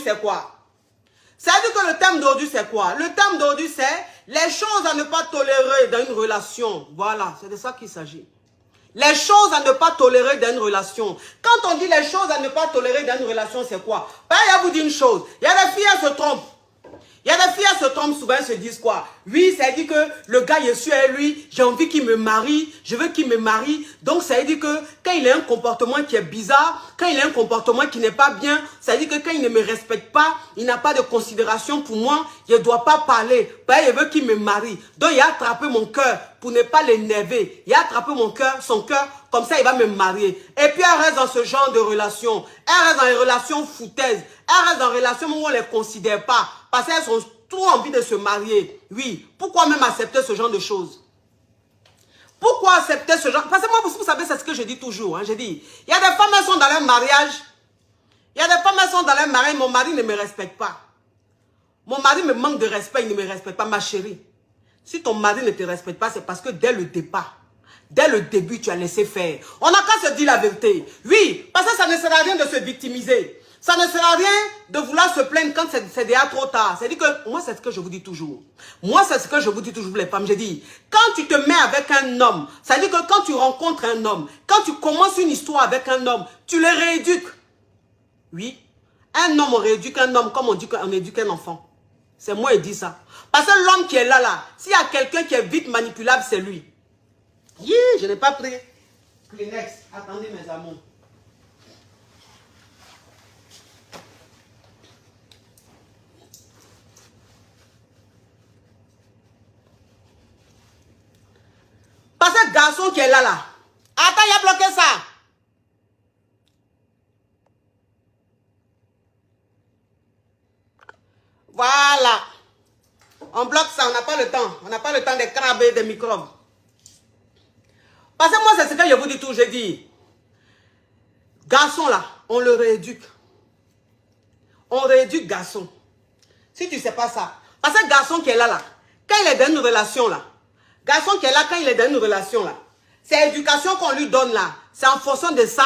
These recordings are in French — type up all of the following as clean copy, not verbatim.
c'est quoi? C'est-à-dire que le thème d'aujourd'hui, c'est quoi? Le thème d'aujourd'hui, c'est les choses à ne pas tolérer dans une relation. Voilà, c'est de ça qu'il s'agit. Les choses à ne pas tolérer dans une relation. Quand on dit les choses à ne pas tolérer dans une relation, c'est quoi? Ben, il y a vous dire une chose. Il y a des filles, elles se trompent. Il y a des filles, elles se trompent souvent, elles se disent quoi? Oui, ça veut dire que le gars, je suis avec lui, j'ai envie qu'il me marie, je veux qu'il me marie. Donc, ça veut dire que quand il a un comportement qui est bizarre, quand il a un comportement qui n'est pas bien, ça veut dire que quand il ne me respecte pas, il n'a pas de considération pour moi, je ne dois pas parler. Ben, il veut qu'il me marie. Donc, il a attrapé mon cœur pour ne pas l'énerver. Il a attrapé mon cœur, son cœur, comme ça, il va me marier. Et puis, elle reste dans ce genre de relation. Elle reste dans les relations foutaises. Elle reste dans les relations où on ne les considère pas. Parce qu'elles ont trop envie de se marier. Oui. Pourquoi même accepter ce genre de choses? Pourquoi accepter ce genre? Parce que moi, vous savez, c'est ce que je dis toujours. Hein. Je dis, il y a des femmes, elles sont dans leur mariage. Il y a des femmes, elles sont dans leur mariage. Mon mari ne me respecte pas. Mon mari me manque de respect. Il ne me respecte pas, ma chérie. Si ton mari ne te respecte pas, c'est parce que dès le départ, dès le début, tu as laissé faire. On n'a qu'à se dire la vérité. Oui, parce que ça ne sert à rien de se victimiser. Ça ne sert à rien de vouloir se plaindre quand c'est déjà trop tard. C'est-à-dire que, moi, c'est ce que je vous dis toujours. Moi, c'est ce que je vous dis toujours, les femmes. Je dis, quand tu te mets avec un homme, c'est-à-dire que quand tu rencontres un homme, quand tu commences une histoire avec un homme, tu le rééduques. Oui. Un homme, on rééduque un homme comme on éduque un enfant. C'est moi qui dis ça. Parce que l'homme qui est là, s'il y a quelqu'un qui est vite manipulable, c'est lui. Yeah, je n'ai pas pris Kleenex. Attendez, mes amours. Parce que garçon qui est là. Attends, il a bloqué ça. Voilà. On bloque ça, on n'a pas le temps. On n'a pas le temps de craber des microbes. Parce que moi, c'est ce que je vous dis toujours. Je dis, garçon là, on le rééduque. On rééduque garçon. Si tu ne sais pas ça. Parce que garçon qui est là, quand il est dans une relation là, garçon qui est là, quand il est dans une relation là, c'est l'éducation qu'on lui donne là. C'est en fonction de ça,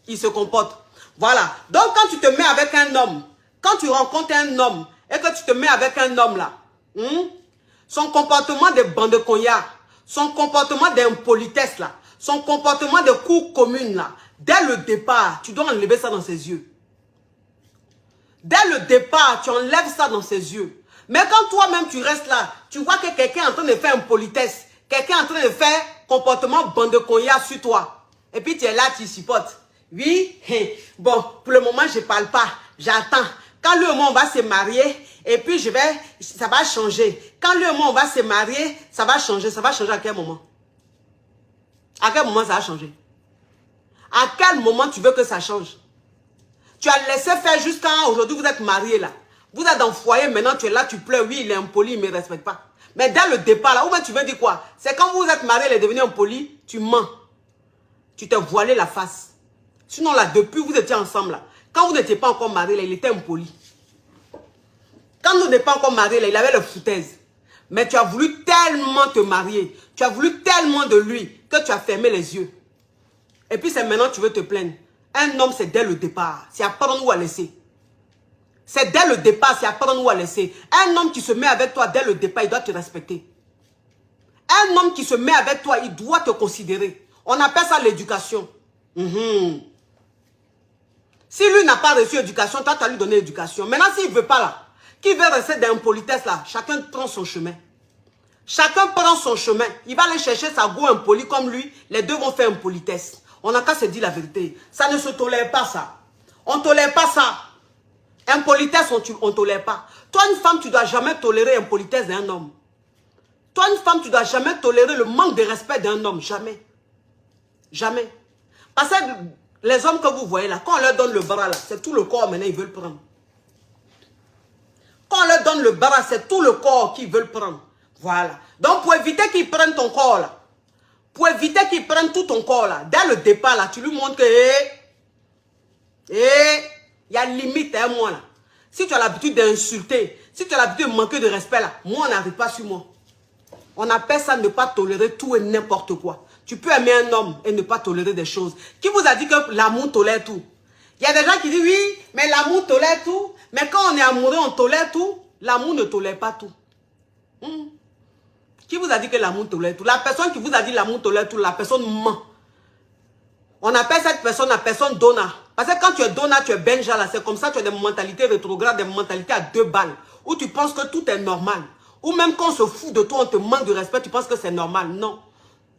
il se comporte. Voilà. Donc quand tu te mets avec un homme, quand tu rencontres un homme, et que tu te mets avec un homme là, son comportement de bande de cognac, son comportement d'impolitesse là, son comportement de cour commune là, dès le départ, tu dois enlever ça dans ses yeux. Dès le départ, tu enlèves ça dans ses yeux. Mais quand toi-même tu restes là, tu vois que quelqu'un est en train de faire impolitesse, quelqu'un est en train de faire comportement bande de cognac sur toi. Et puis tu es là, tu supportes. Oui, bon, pour le moment, je ne parle pas, j'attends. Quand lui et moi, on va se marier, et puis ça va changer. Quand lui et moi, on va se marier, ça va changer. Ça va changer à quel moment? À quel moment ça va changer? À quel moment tu veux que ça change? Tu as laissé faire jusqu'à aujourd'hui, vous êtes mariés là. Vous êtes dans le foyer, maintenant tu es là, tu pleures. Oui, il est impoli, il ne me respecte pas. Mais dès le départ là, où tu veux dire quoi? C'est quand vous êtes mariés, il est devenu impoli, tu mens. Tu t'es voilé la face. Sinon là, depuis vous étiez ensemble là, quand vous n'étiez pas encore mariés là, il était impoli. Quand vous n'êtes pas encore mariés là, il avait le foutaise. Mais tu as voulu tellement te marier, tu as voulu tellement de lui, que tu as fermé les yeux. Et puis c'est maintenant que tu veux te plaindre. Un homme, c'est dès le départ. C'est à prendre ou à laisser. C'est dès le départ, c'est à prendre ou à laisser. Un homme qui se met avec toi dès le départ, il doit te respecter. Un homme qui se met avec toi, il doit te considérer. On appelle ça l'éducation. Si lui n'a pas reçu l'éducation, toi, tu as lui donné l'éducation. Maintenant, s'il ne veut pas là, qu'il veut rester dans l'impolitesse là, chacun prend son chemin. Chacun prend son chemin. Il va aller chercher sa go impoli comme lui. Les deux vont faire impolitesse. On n'a qu'à se dire la vérité. Ça ne se tolère pas ça. On ne tolère pas ça. Impolitesse, on ne tolère pas. Toi, une femme, tu ne dois jamais tolérer l'impolitesse d'un homme. Toi, une femme, tu ne dois jamais tolérer le manque de respect d'un homme. Jamais. Jamais. Parce que les hommes que vous voyez là, quand on leur donne le bras là, c'est tout le corps maintenant ils veulent prendre. Quand on leur donne le bras, c'est tout le corps qu'ils veulent prendre. Voilà. Donc, pour éviter qu'ils prennent ton corps là, pour éviter qu'ils prennent tout ton corps là, dès le départ là, tu lui montres que, il y a limite à moi là. Si tu as l'habitude d'insulter, si tu as l'habitude de manquer de respect là, moi on n'arrive pas sur moi. On appelle ça ne pas tolérer tout et n'importe quoi. Tu peux aimer un homme et ne pas tolérer des choses. Qui vous a dit que l'amour tolère tout? Il y a des gens qui disent, oui, mais l'amour tolère tout. Mais quand on est amoureux, on tolère tout. L'amour ne tolère pas tout. Qui vous a dit que l'amour tolère tout? La personne qui vous a dit l'amour tolère tout, la personne ment. On appelle cette personne la personne donna. Parce que quand tu es donna, tu es benja là. C'est comme ça, tu as des mentalités rétrogrades, des mentalités à 2 balles. Où tu penses que tout est normal. Ou même quand on se fout de toi, on te manque de respect, tu penses que c'est normal. Non.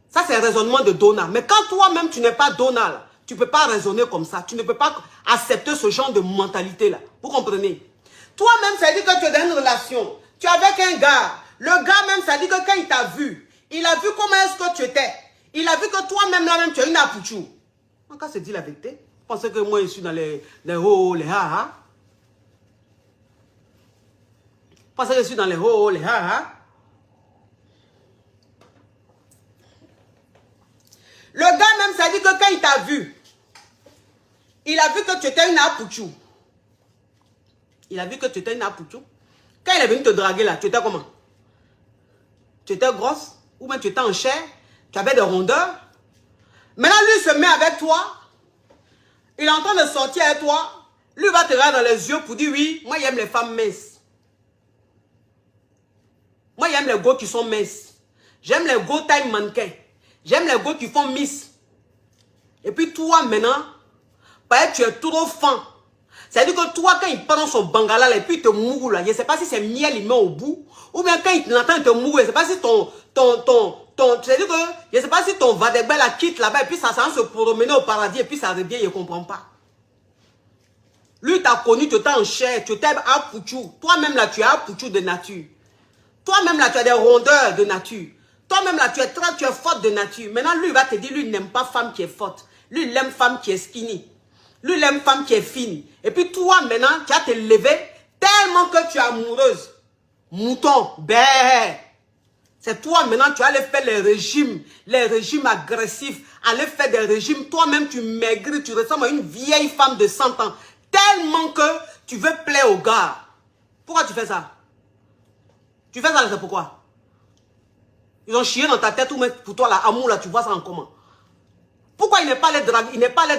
Ça, c'est un raisonnement de donna. Mais quand toi-même, tu n'es pas donna là, tu ne peux pas raisonner comme ça. Tu ne peux pas accepter ce genre de mentalité là. Vous comprenez? Toi-même, ça dit que tu es dans une relation. Tu es avec un gars. Le gars même, ça dit que quand il t'a vu, il a vu comment est-ce que tu étais. Il a vu que toi-même, là-même, tu es une apouchou. Quand c'est dit la vérité, vous pensez que moi, je suis dans les hauts, les ha-ha? Vous pensez que je suis dans les hauts, les ha-ha? Le gars même, ça dit que quand il t'a vu, il a vu que tu étais une apouchou. Il a vu que tu étais une apouchou. Quand il est venu te draguer là, tu étais comment? Tu étais grosse? Ou bien tu étais en chair? Tu avais des rondeurs? Maintenant, lui se met avec toi. Il est en train de sortir avec toi. Lui va te regarder dans les yeux pour dire oui, moi j'aime les femmes minces. Moi j'aime les gars qui sont minces. J'aime les gars taille mannequin. J'aime les gars qui font miss. Et puis toi maintenant, parce que tu es trop fin. C'est-à-dire que toi, quand il prend son bangala là, et puis il te mourre là, je ne sais pas si c'est miel il met au bout. Ou bien quand il entend te mourir, je ne sais pas si c'est-à-dire que, je ne sais pas si ton vadegbe la quitte là-bas, et puis ça se promener au paradis, et puis ça revient, il ne comprend pas. Lui, t'as connu, tu étais en chair, tu étais à Pouchou. Toi-même là, tu es à Pouchou de nature. Toi-même là, tu as des rondeurs de nature. Toi-même là, tu es forte de nature. Maintenant, lui, il va te dire, lui, il n'aime pas femme qui est forte. Lui, il aime femme qui est skinny. Lui, il aime femme qui est fine. Et puis toi, maintenant, tu vas te lever tellement que tu es amoureuse. Mouton, ben. C'est toi, maintenant, tu vas aller faire les régimes agressifs. Aller faire des régimes. Toi-même, tu maigris, tu ressembles à une vieille femme de 100 ans. Tellement que tu veux plaire aux gars. Pourquoi tu fais ça? Tu fais ça, c'est pourquoi? Ils ont chié dans ta tête, ou même pour toi, l'amour, là, tu vois ça en comment? Pourquoi il n'est pas allé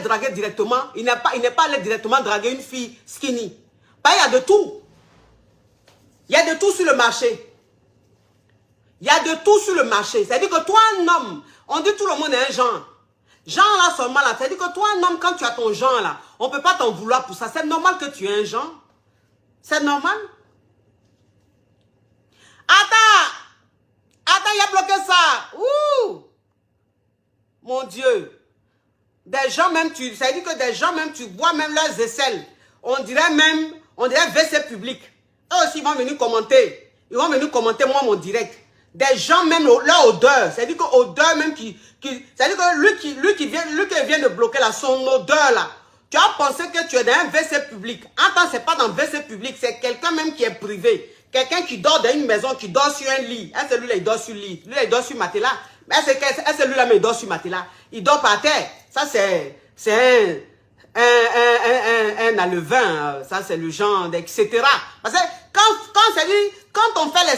draguer directement? Il n'est pas allé directement draguer une fille skinny. Ben, il y a de tout. Il y a de tout sur le marché. Il y a de tout sur le marché. C'est-à-dire que toi, un homme, on dit tout le monde est un genre. Genre là seulement là. C'est-à-dire que toi, un homme, quand tu as ton genre là, on ne peut pas t'en vouloir pour ça. C'est normal que tu aies un genre. C'est normal. Attends, il a bloqué ça. Ouh. Mon Dieu. Des gens même, ça veut dire que des gens même, tu vois même leurs aisselles. On dirait WC public. Eux aussi, ils vont venir commenter. Ils vont venir commenter moi mon direct. Des gens même, leur odeur. C'est-à-dire que odeur même c'est-à-dire que lui qui vient de bloquer là, son odeur là. Tu as pensé que tu es dans un WC public. Attends, c'est pas dans un WC public, c'est quelqu'un même qui est privé. Quelqu'un qui dort dans une maison, qui dort sur un lit. Celui-là, il dort sur le lit. Lui-là, il dort sur matelas. Mais celui-là, il dort sur matelas. Il dort par terre. Ça, c'est un alevin. Ça, c'est le genre, etc. Parce que quand on fait les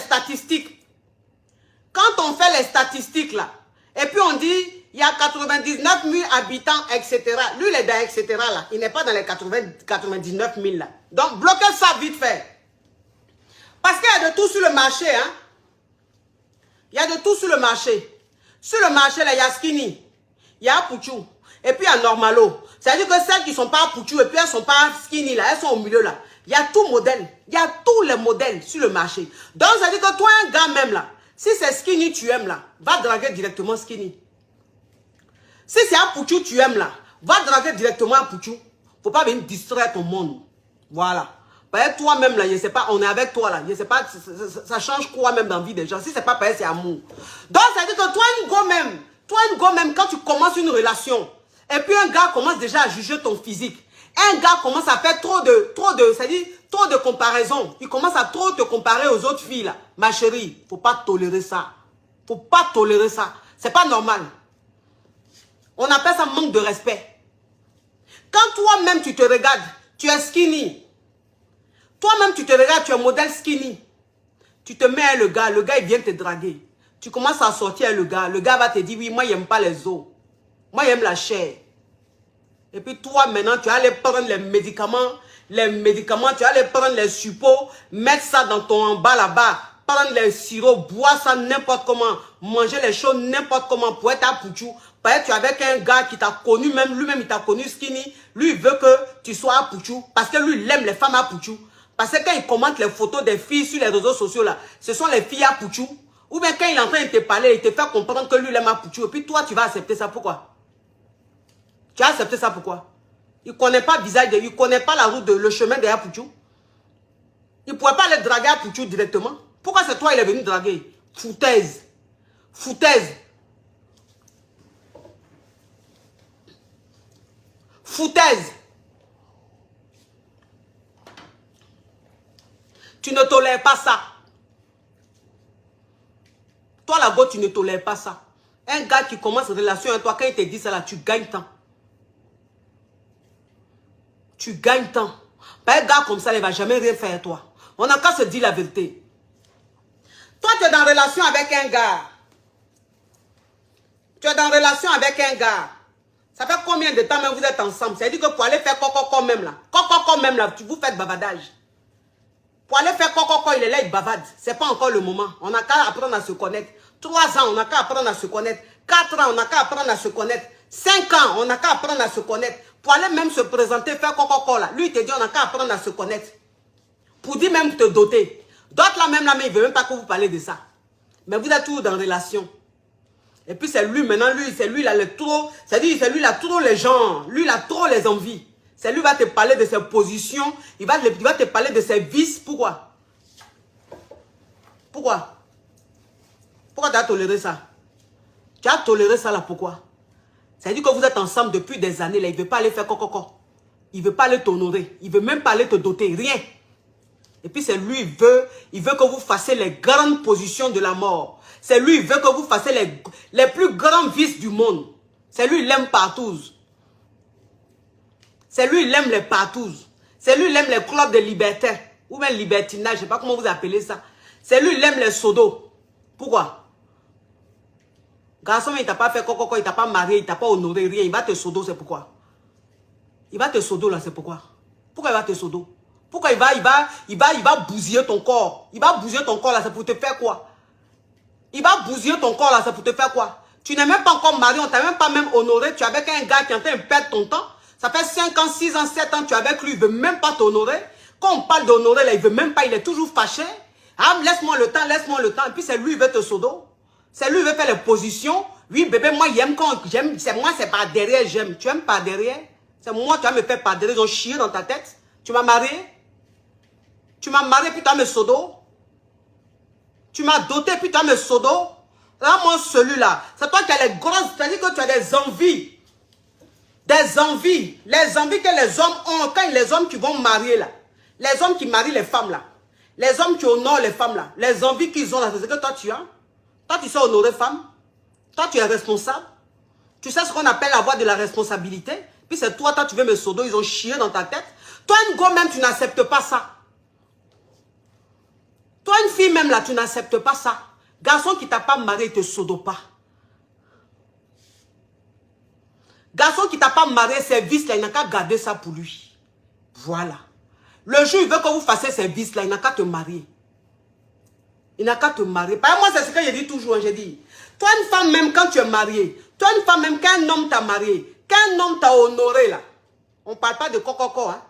statistiques, là, et puis on dit, il y a 99 000 habitants, etc. Lui, il est dans etc. là. Il n'est pas dans les 99 000 là. Donc, bloquez ça vite fait. Parce qu'il y a de tout sur le marché, hein. Il y a de tout sur le marché. Sur le marché, là, il y a skinny. Il y a Pouchou. Et puis, il y a normalo. C'est-à-dire que celles qui ne sont pas Pouchou et puis elles ne sont pas skinny, là, elles sont au milieu, là. Il y a tout modèle. Il y a tous les modèles sur le marché. Donc, ça veut dire que toi, un gars même, là, si c'est skinny, tu aimes, là, va draguer directement skinny. Si c'est un Pouchou, tu aimes, là, va draguer directement un Pouchou. Faut pas venir distraire ton monde. Voilà. Toi-même, là, je ne sais pas, on est avec toi, là. Je ne sais pas, ça change quoi même dans la vie des gens. Si ce n'est pas pareil, c'est amour. Donc, ça veut dire que toi, une go même, quand tu commences une relation, et puis un gars commence déjà à juger ton physique, un gars commence à faire trop de comparaisons. Il commence à trop te comparer aux autres filles, là. Ma chérie, faut pas tolérer ça. Faut pas tolérer ça. C'est pas normal. On appelle ça manque de respect. Quand toi-même, tu te regardes, tu es skinny. Toi-même, tu te regardes, tu es modèle skinny. Tu te mets avec le gars il vient te draguer. Tu commences à sortir avec le gars va te dire, oui, moi, il n'aime pas les os. Moi, il aime la chair. Et puis toi, maintenant, tu vas aller prendre les médicaments, tu vas aller prendre les suppos, mettre ça dans ton en bas là-bas, prendre les sirops, boire ça n'importe comment, manger les choses n'importe comment pour être à Pouchou. Parce que tu es avec un gars qui t'a connu, même lui-même, il t'a connu skinny. Lui, il veut que tu sois à Pouchou. Parce que lui, il aime les femmes à Pouchou. Parce que quand il commente les photos des filles sur les réseaux sociaux, là, ce sont les filles à Pouchou. Ou bien quand il est en train de te parler, il te fait comprendre que lui, il aime à Pouchou. Et puis toi, tu vas accepter ça. Pourquoi? Tu as accepté ça pourquoi? Il ne connaît pas le visage, il ne connaît pas la route, le chemin derrière Pouchou. Il ne pourrait pas aller draguer à Pouchou directement. Pourquoi c'est toi il est venu draguer? Foutaise. Foutaise. Foutaise. Tu ne tolères pas ça. Toi, la go, tu ne tolères pas ça. Un gars qui commence une relation avec toi, quand il te dit ça là, tu gagnes temps. Tu gagnes temps. Pas un gars comme ça, il ne va jamais rien faire à toi. On n'a qu'à se dire la vérité. Toi, tu es dans relation avec un gars. Tu es dans relation avec un gars. Ça fait combien de temps même vous êtes ensemble? Ça veut dire que pour aller faire coco même là. Coco même là, vous faites bavardage. Pour aller faire coco, il est là, il bavade. Ce n'est pas encore le moment. On n'a qu'à apprendre à se connaître. 3 ans, on n'a qu'à apprendre à se connaître. 4 ans, on n'a qu'à apprendre à se connaître. 5 ans, on n'a qu'à apprendre à se connaître. Pour aller même se présenter, faire coco là. Lui, il te dit, on n'a qu'à apprendre à se connaître. Pour dire même te doter. D'autres là même là, mais il ne veut même pas que vous parlez de ça. Mais vous êtes toujours dans relation. Et puis c'est lui maintenant, c'est lui, il a le trop. C'est-à-dire, c'est lui, il a trop les gens. Lui, il a trop les envies. C'est lui qui va te parler de ses positions. Il va te parler de ses vices. Pourquoi? Pourquoi? Pourquoi tu as toléré ça? Tu as toléré ça là, pourquoi? C'est-à-dire que vous êtes ensemble depuis des années là. Il ne veut pas aller faire coco. Il ne veut pas aller t'honorer. Il ne veut même pas aller te doter. Rien. Et puis c'est lui, il veut que vous fassiez les grandes positions de la mort. C'est lui, il veut que vous fassiez les plus grands vices du monde. C'est lui, il aime partout. C'est lui, il aime les partouzes. C'est lui, il aime les clubs de liberté. Ou même libertinage, je ne sais pas comment vous appelez ça. C'est lui, il aime les sodos. Pourquoi? Garçon, il ne t'a pas fait coco, il ne t'a pas marié, il ne t'a pas honoré, rien. Il va te sodo, c'est pourquoi? Il va te sodo là, c'est pourquoi? Pourquoi il va te sodo? Pourquoi il va bousiller ton corps? Il va bousiller ton corps là, c'est pour te faire quoi? Il va bousiller ton corps là, c'est pour te faire quoi? Tu n'es même pas encore marié, on ne t'a même pas même honoré. Tu es avec un gars qui est en train de perdre ton temps. Ça fait 5 ans, 6 ans, 7 ans, tu es avec lui, il ne veut même pas t'honorer. Quand on parle d'honorer là, il ne veut même pas, il est toujours fâché. Ah, laisse-moi le temps, laisse-moi le temps. Et puis c'est lui, il veut te sodo. C'est lui, il veut faire les positions. Oui, bébé, moi, il aime quand j'aime. C'est moi, c'est par derrière, j'aime. Tu aimes par derrière? C'est moi, tu vas me faire par derrière, ils ont chié dans ta tête. Tu m'as marié? Tu m'as marié, puis tu as me sodo. Tu m'as doté, puis tu as me sodo. Là, moi, celui-là, c'est toi qui as les grosses, c'est-à-dire que tu as des envies. Des envies. Les envies que les hommes ont, quand les hommes qui vont marier là, les hommes qui marient les femmes là, les hommes qui honorent les femmes là, les envies qu'ils ont là, c'est ce que toi tu as. Toi, tu sais honorer femme. Toi, tu es responsable. Tu sais ce qu'on appelle avoir de la responsabilité. Puis c'est toi, tu veux me sodo, ils ont chié dans ta tête. Toi, une go même, tu n'acceptes pas ça. Toi, une fille même là, tu n'acceptes pas ça. Garçon qui t'a pas marié, il te sodo pas. Garçon qui t'a pas marié, ses vices là, il n'a qu'à garder ça pour lui. Voilà. Le jour il veut que vous fassiez ces vices là, il n'a qu'à te marier. Il n'a qu'à te marier. Par exemple, moi, c'est ce que je dis toujours, je dis. Toi, une femme, même quand tu es mariée, toi, une femme, même quand un homme t'a marié, quand un homme t'a honoré là, on ne parle pas de coco, hein.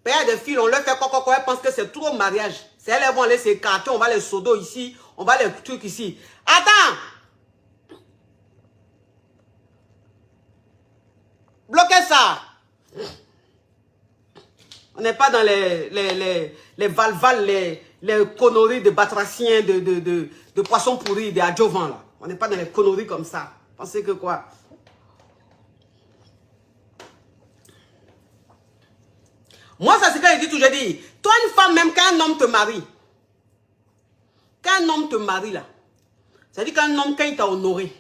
Il y a des filles, on leur fait coco, elles pensent que c'est trop mariage. C'est elles, elles vont aller s'écarter, on va les sodo ici, on va les trucs ici. Attends! Bloquez ça! On n'est pas dans les valvales, les conneries de batraciens, de poissons pourris, de adjuvants là. On n'est pas dans les conneries comme ça. Pensez que quoi? Moi, ça c'est ce que je dis toujours, je dis. Toi, une femme, même quand un homme te marie, quand un homme te marie là, c'est-à-dire qu'un homme, quand il t'a honoré,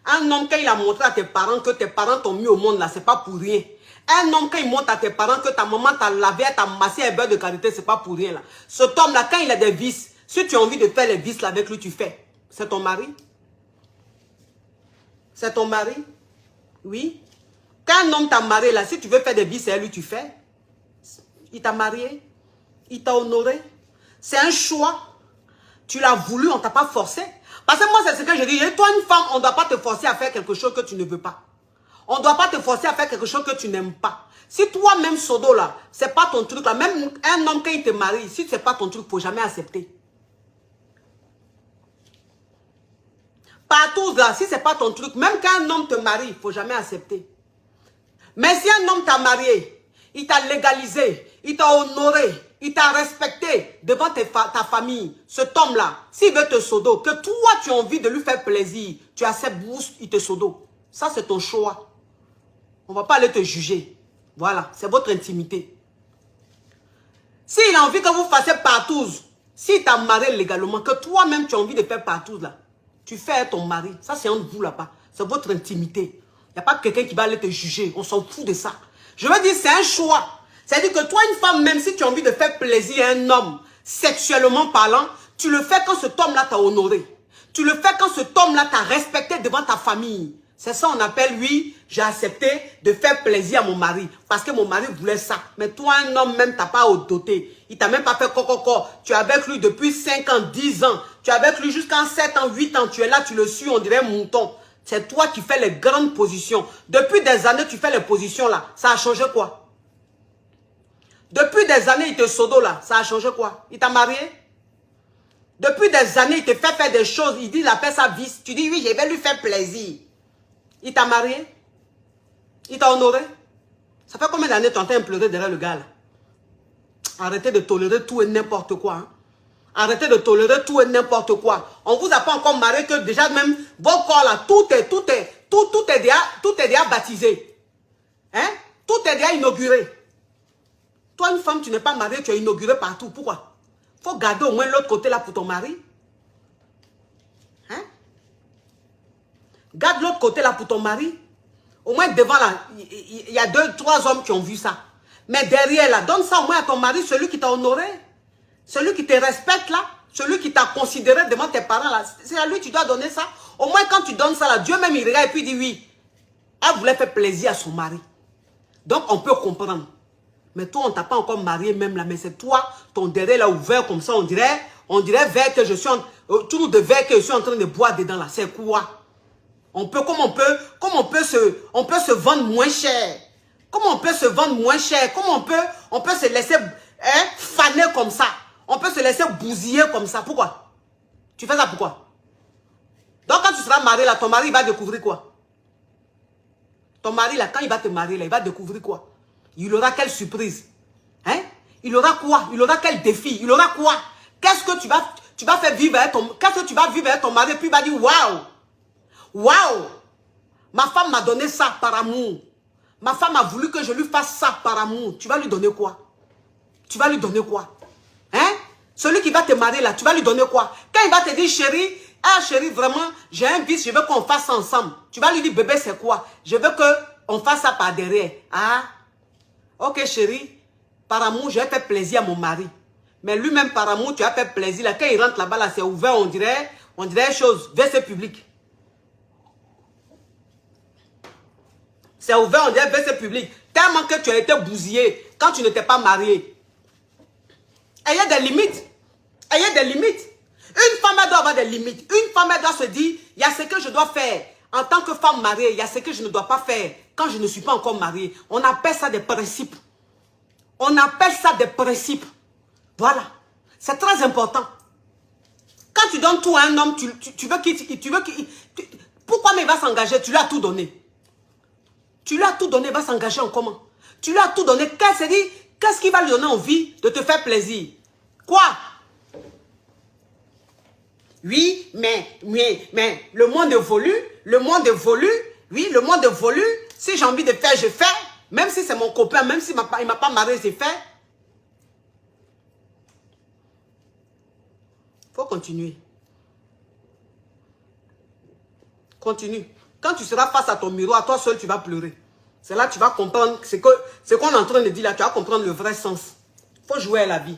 un homme, quand il a montré à tes parents que tes parents t'ont mis au monde là, c'est pas pour rien. Un homme, quand il montre à tes parents que ta maman t'a lavé, t'a massé un beurre de qualité, c'est pas pour rien là. Cet homme là, quand il a des vices, si tu as envie de faire les vices là avec lui, tu fais. C'est ton mari? C'est ton mari? Oui. Quand un homme t'a marié, là, si tu veux faire des vies, c'est lui tu fais. Il t'a marié. Il t'a honoré. C'est un choix. Tu l'as voulu, on ne t'a pas forcé. Parce que moi, c'est ce que je dis. Toi, une femme, on ne doit pas te forcer à faire quelque chose que tu ne veux pas. On ne doit pas te forcer à faire quelque chose que tu n'aimes pas. Si toi-même, Sodo, là, c'est pas ton truc, là, même un homme, quand il te marie, si c'est pas ton truc, il ne faut jamais accepter. Partout, là, si c'est pas ton truc, même quand un homme te marie, il ne faut jamais accepter. Mais si un homme t'a marié, il t'a légalisé, il t'a honoré, il t'a respecté devant ta famille, cet homme-là, s'il veut te sodo, que toi tu as envie de lui faire plaisir, tu acceptes, il te sodo. Ça c'est ton choix. On ne va pas aller te juger. Voilà, c'est votre intimité. S'il a envie que vous fassiez partouze, s'il t'a marié légalement, que toi-même tu as envie de faire partouze là, tu fais ton mari. Ça c'est entre vous là-bas. C'est votre intimité. Il n'y a pas quelqu'un qui va aller te juger. On s'en fout de ça. Je veux dire, c'est un choix. C'est-à-dire que toi, une femme, même si tu as envie de faire plaisir à un homme, sexuellement parlant, tu le fais quand cet homme-là t'a honoré. Tu le fais quand cet homme-là t'a respecté devant ta famille. C'est ça on appelle, oui, j'ai accepté de faire plaisir à mon mari. Parce que mon mari voulait ça. Mais toi, un homme, même, t'as pas doté. Il t'a même pas fait coco. Tu es avec lui depuis 5 ans, 10 ans. Tu es avec lui jusqu'à 7 ans, 8 ans. Tu es là, tu le suis, on dirait un mouton. C'est toi qui fais les grandes positions. Depuis des années, tu fais les positions là. Ça a changé quoi? Depuis des années, il te sodo là. Ça a changé quoi? Il t'a marié? Depuis des années, il te fait faire des choses. Il dit, il appelle ça vice. Tu dis, oui, je vais lui faire plaisir. Il t'a marié? Il t'a honoré? Ça fait combien d'années tu es en train de pleurer derrière le gars là? Arrêtez de tolérer tout et n'importe quoi. Hein? Arrêtez de tolérer tout et n'importe quoi. On vous a pas encore marié que déjà même vos corps là, tout est déjà baptisé. Hein? Tout est déjà inauguré. Toi, une femme, tu n'es pas mariée, tu es inauguré partout. Pourquoi? Il faut garder au moins l'autre côté là pour ton mari. Hein? Garde l'autre côté là pour ton mari. Au moins devant là, il y a 2, 3 hommes qui ont vu ça. Mais derrière là, donne ça au moins à ton mari, celui qui t'a honoré. Celui qui te respecte là, celui qui t'a considéré devant tes parents là, c'est à lui que tu dois donner ça. Au moins quand tu donnes ça là, Dieu même il regarde et puis il dit oui. Elle voulait faire plaisir à son mari. Donc on peut comprendre. Mais toi on t'a pas encore marié même là, mais c'est toi, ton derrière là ouvert comme ça, on dirait verre que je suis tout de verre que je suis en train de boire dedans là, c'est quoi? On peut se vendre moins cher. Comment on peut se vendre moins cher? Comment on peut se laisser faner comme ça? On peut se laisser bousiller comme ça. Pourquoi? Tu fais ça pourquoi? Donc quand tu seras marié là, ton mari va découvrir quoi? Ton mari là, quand il va te marier là, il va découvrir quoi? Il aura quelle surprise? Hein? Il aura quoi? Il aura quel défi? Il aura quoi? Qu'est-ce que tu vas faire vivre avec qu'est-ce que tu vas vivre avec ton mari? Puis il va dire waouh! Waouh! Ma femme m'a donné ça par amour. Ma femme a voulu que je lui fasse ça par amour. Tu vas lui donner quoi? Tu vas lui donner quoi? Hein? Celui qui va te marier là, tu vas lui donner quoi? Quand il va te dire chérie, ah chérie, vraiment, j'ai un vice, je veux qu'on fasse ça ensemble. Tu vas lui dire bébé, c'est quoi? Je veux qu'on fasse ça par derrière. Ah? Ok chérie, par amour, je vais faire plaisir à mon mari. Mais lui-même par amour, tu vas faire plaisir. Là, quand il rentre là-bas, là, c'est ouvert, on dirait chose, WC public. C'est ouvert, on dirait WC public. Tellement que tu as été bousillé quand tu n'étais pas marié. Ayez des limites. Ayez des limites. Une femme, elle doit avoir des limites. Une femme, elle doit se dire, il y a ce que je dois faire. En tant que femme mariée, il y a ce que je ne dois pas faire quand je ne suis pas encore mariée. On appelle ça des principes. On appelle ça des principes. Voilà. C'est très important. Quand tu donnes tout à un homme, tu veux qu'il... Pourquoi mais il va s'engager? Tu lui as tout donné. Tu lui as tout donné, il va s'engager en comment? Tu lui as tout donné. Qu'est-ce qui va lui donner envie de te faire plaisir? Quoi? Oui, mais le monde évolue. Le monde évolue. Oui, le monde évolue. Si j'ai envie de faire, je fais. Même si c'est mon copain, même s'il ne m'a pas marié, c'est fait. Il faut continuer. Continue. Quand tu seras face à ton miroir, toi seul, tu vas pleurer. C'est là que tu vas comprendre ce qu'on est en train de dire là. Tu vas comprendre le vrai sens. Il faut jouer à la vie.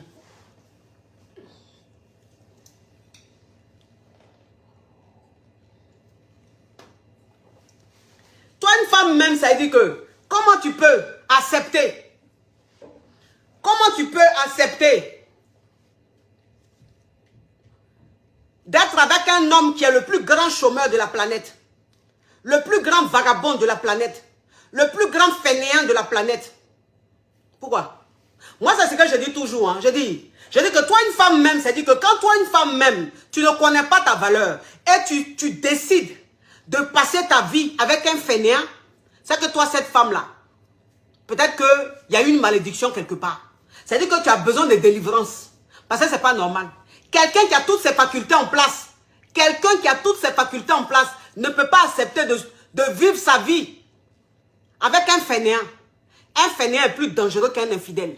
Toi, une femme même, ça veut dire que Comment tu peux accepter? Comment tu peux accepter d'être avec un homme qui est le plus grand chômeur de la planète, le plus grand vagabond de la planète, le plus grand fainéant de la planète? Pourquoi? Moi, c'est ce que je dis toujours. Hein. Je dis que toi, une femme même, c'est-à-dire que quand toi, une femme même, tu ne connais pas ta valeur et tu décides de passer ta vie avec un fainéant, c'est que toi, cette femme-là, peut-être qu'il y a une malédiction quelque part. C'est-à-dire que tu as besoin de délivrance. Parce que ce n'est pas normal. Quelqu'un qui a toutes ses facultés en place, ne peut pas accepter de vivre sa vie avec un fainéant. Un fainéant est plus dangereux qu'un infidèle.